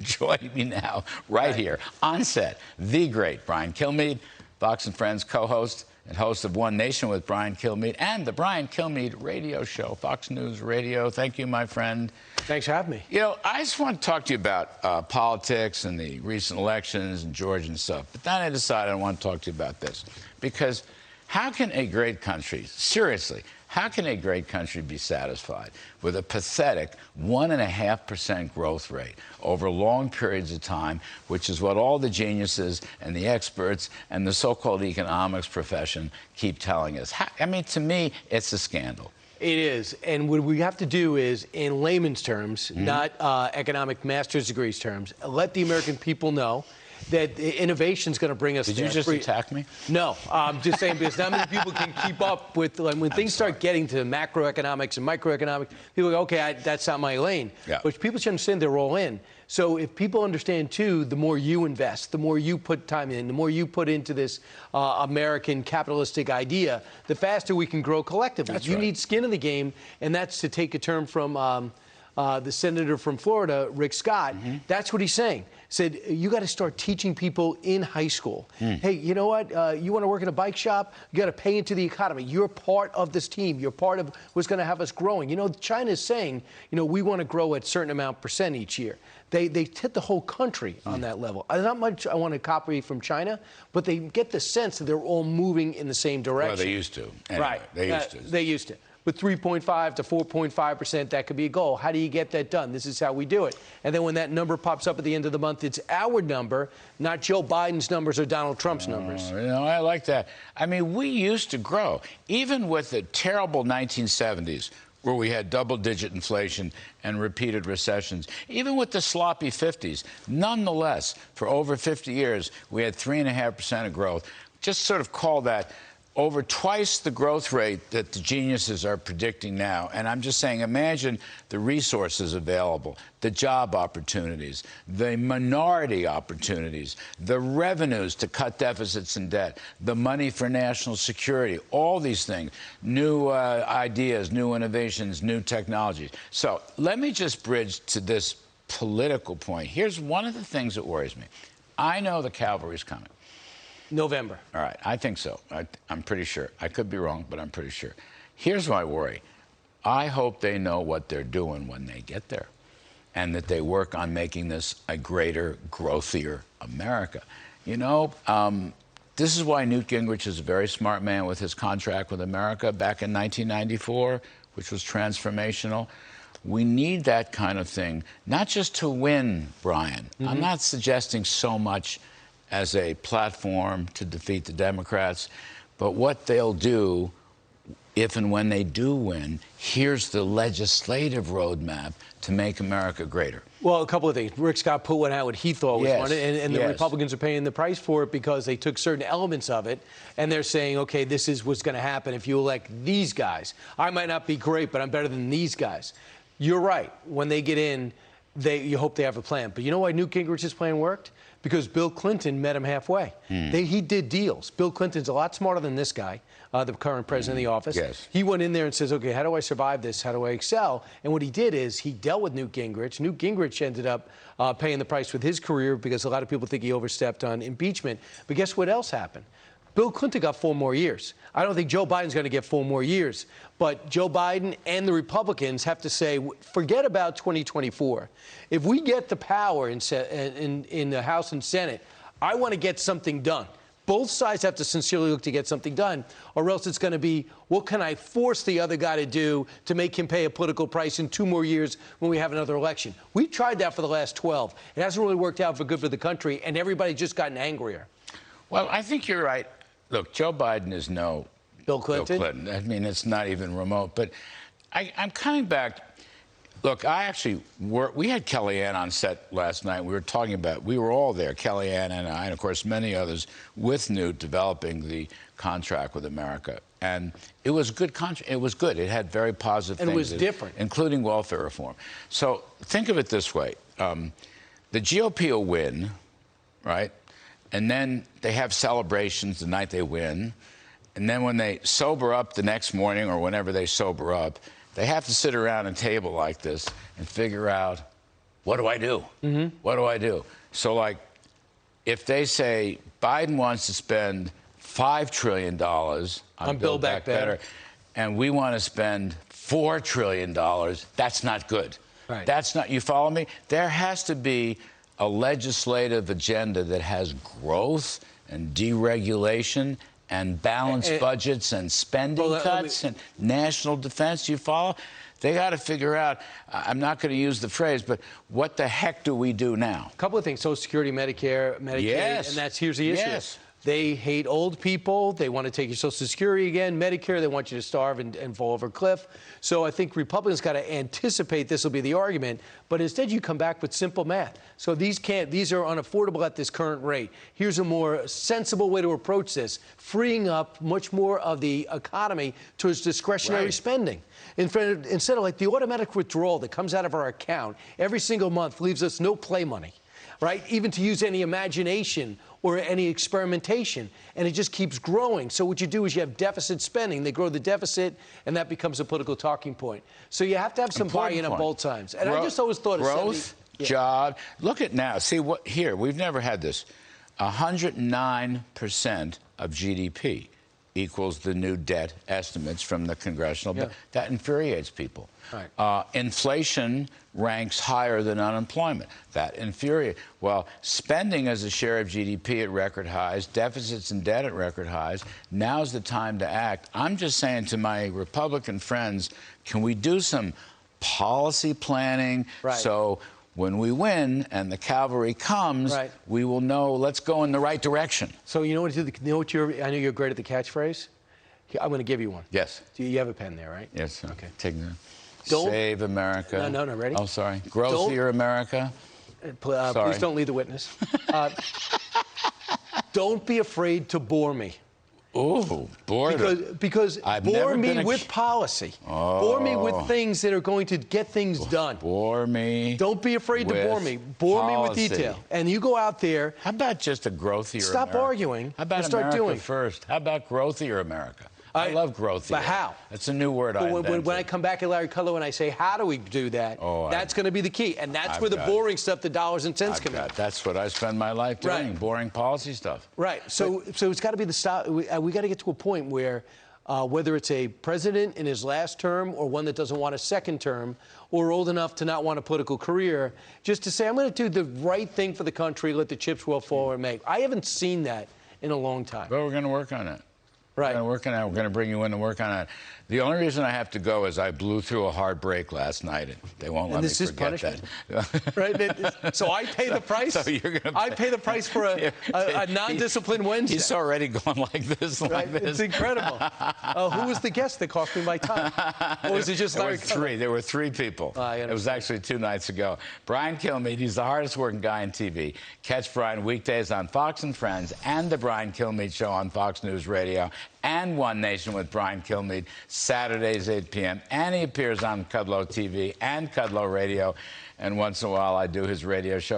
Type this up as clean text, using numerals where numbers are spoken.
Joining me now, right here, on set, the great Brian Kilmeade, Fox and Friends co-host and host of One Nation with Brian Kilmeade and the Brian Kilmeade radio show, Fox News Radio. Thank you, my friend. Thanks for having me. You know, I just want to talk to you about politics and the recent elections and Georgia and stuff. But then I decided I want to talk to you about this. Because how can a great country, seriously, how can a great country be satisfied with a pathetic 1.5% growth rate over long periods of time, which is what all the geniuses and the experts and the so-called economics profession keep telling us? I mean, to me, it's a scandal. It is. And what we have to do is, in layman's terms, not economic master's degrees terms, let the American people know that innovation is going to bring us. Did you just attack me? No, I'm just saying because not many people can keep up with when things start getting to macroeconomics and microeconomics. People go, okay, that's not my lane. Yeah. But people should understand they're all in. So if people understand too, the more you invest, the more you put time in, the more you put into this American capitalistic idea, the faster we can grow collectively. That's you right. need skin in the game, and that's to take a term from the senator from Florida, Rick Scott. That's what he's saying. Said, you got to start teaching people in high school. Hey, you know what? You want to work in a bike shop? You got to pay into the economy. You're part of this team. You're part of what's going to have us growing. You know, China is saying, you know, we want to grow at a certain amount % each year. They hit the whole country on that level. Not much I want to copy from China, but they get the sense that they're all moving in the same direction. Well, they used to. Anyway, right. They used to. They used to. With 3.5 to 4.5%, that could be a goal. How do you get that done? This is how we do it. And then when that number pops up at the end of the month, it's our number, not Joe Biden's numbers or Donald Trump's numbers. You know, I like that. I mean, we used to grow, even with the terrible 1970s, where we had double-digit inflation and repeated recessions. Even with the sloppy 50s, nonetheless, for over 50 years, we had 3.5% of growth. Just sort of call that over twice the growth rate that the geniuses are predicting now. And I'm just saying, imagine the resources available, the job opportunities, the minority opportunities, the revenues to cut deficits and debt, the money for national security, all these things, new ideas, new innovations, new technologies. So let me just bridge to this political point. Here's one of the things that worries me. I know the cavalry's coming. November. All right, I think so. I'm pretty sure. I could be wrong, but I'm pretty sure. Here's my worry. I hope they know what they're doing when they get there, and that they work on making this a greater, growthier America. You know, this is why Newt Gingrich is a very smart man with his contract with America back in 1994, which was transformational. We need that kind of thing, not just to win, Brian. I'm not suggesting so much as a platform to defeat the Democrats, but what they'll do if and when they do win, here's the legislative roadmap to make America greater. Well, a couple of things. Rick Scott put one out what he thought was one, and the Republicans are paying the price for it because they took certain elements of it, and they're saying, okay, this is what's going to happen if you elect these guys. I might not be great, but I'm better than these guys. You're right. When they get in, you hope they have a plan. But you know why Newt Gingrich's plan worked? Because Bill Clinton met him halfway. He did deals. Bill Clinton's a lot smarter than this guy, the current president of the office. Yes. He went in there and says, okay, how do I survive this? How do I excel? And what he did is he dealt with Newt Gingrich. Newt Gingrich ended up paying the price with his career because a lot of people think he overstepped on impeachment. But guess what else happened? Bill Clinton got 4 more years. I don't think Joe Biden's going to get 4 more years. But Joe Biden and the Republicans have to say, forget about 2024. If we get the power in the House and Senate, I want to get something done. Both sides have to sincerely look to get something done, or else it's going to be, what can I force the other guy to do to make him pay a political price in 2 more years when we have another election? We've tried that for the last 12. It hasn't really worked out for good for the country, and everybody's just gotten angrier. Well, I think you're right. Look, Joe Biden is no Bill Clinton. I mean, it's not even remote. But I'm coming back. Look, we had Kellyanne on set last night. We were all there, Kellyanne and I, and of course many others, with Newt developing the contract with America. And it was a good contract. It was good. It had very positive things. And it was different. Including welfare reform. So think of it this way. The GOP will win, right? And then they have celebrations the night they win. And then when they sober up the next morning or whenever they sober up, they have to sit around a table like this and figure out what do I do? What do I do? So, like, if they say Biden wants to spend $5 trillion on Build Back Better, and we want to spend $4 trillion, that's not good. Right. That's not, you follow me? There has to be a legislative agenda that has growth and deregulation and balanced budgets and spending cuts and national defense. You follow? They got to figure out, I'm not going to use the phrase, but what the heck do we do now? A couple of things, Social Security, Medicare, Medicaid, Yes. and here's the issue. Yes. They hate old people. They want to take your Social Security again. Medicare, they want you to starve and fall over a cliff. So I think Republicans got to anticipate this will be the argument, but instead you come back with simple math. So these are unaffordable at this current rate. Here's a more sensible way to approach this, freeing up much more of the economy towards discretionary spending. Instead of like the automatic withdrawal that comes out of our account every single month leaves us no play money, right? Even to use any imagination or any experimentation, and it just keeps growing. So what you do is you have deficit spending. They grow the deficit, and that becomes a political talking point. So you have to have some buy-in on both sides. And I just always thought growth, job. Look at now. See what here? We've never had this. 109% of GDP equals the new debt estimates from the congressional. That infuriates people. Right. Inflation ranks higher than unemployment. That infuriates. Well, spending as a share of GDP at record highs, deficits and debt at record highs. Now's the time to act. I'm just saying to my Republican friends, can we do some policy planning so when we win and the cavalry comes, we will know, let's go in the right direction. So you know what I know you're great at the catchphrase. I'm going to give you one. Yes. Do you have a pen there, right? Yes. Okay. Take the Save America. No, ready? Oh, sorry. Growthier America. Please don't lead the witness. Don't be afraid to bore me. Ooh, boredom. Because bore me with policy. Bore me with things that are going to get things done. Bore me. Don't be afraid to bore me. Bore me with detail. And you go out there. How about just a growthier Stop America? arguing. How about start America doing first? How about growthier America? I love growthier. But how? That's a new word I invented. When I come back at Larry Kudlow and I say, how do we do that? That's going to be the key. And that's where the boring stuff, the dollars and cents come in. That's what I spend my life doing, boring policy stuff. Right. So it's got to be the stop. We got to get to a point where whether it's a president in his last term or one that doesn't want a second term or old enough to not want a political career, just to say, I'm going to do the right thing for the country, let the chips roll forward and make. I haven't seen that in a long time. But we're going to work on it. Right. We're going to work on it. We're going to bring you in to work on it. The only reason I have to go is I blew through a hard break last night, and they won't let me forget punishment. that. Right? So I pay the price? So you're gonna I pay the price for a non-disciplined Wednesday. He's already going like this, like this. It's incredible. Who was the guest that cost me my time? Or was it just Larry Kudlow? There were three people. It was actually 2 nights ago. Brian Kilmeade, he's the hardest working guy on TV. Catch Brian weekdays on Fox and Friends and The Brian Kilmeade Show on Fox News Radio and One Nation with Brian Kilmeade, Saturdays, 8 p.m. And he appears on Kudlow TV and Kudlow Radio. And once in a while, I do his radio show.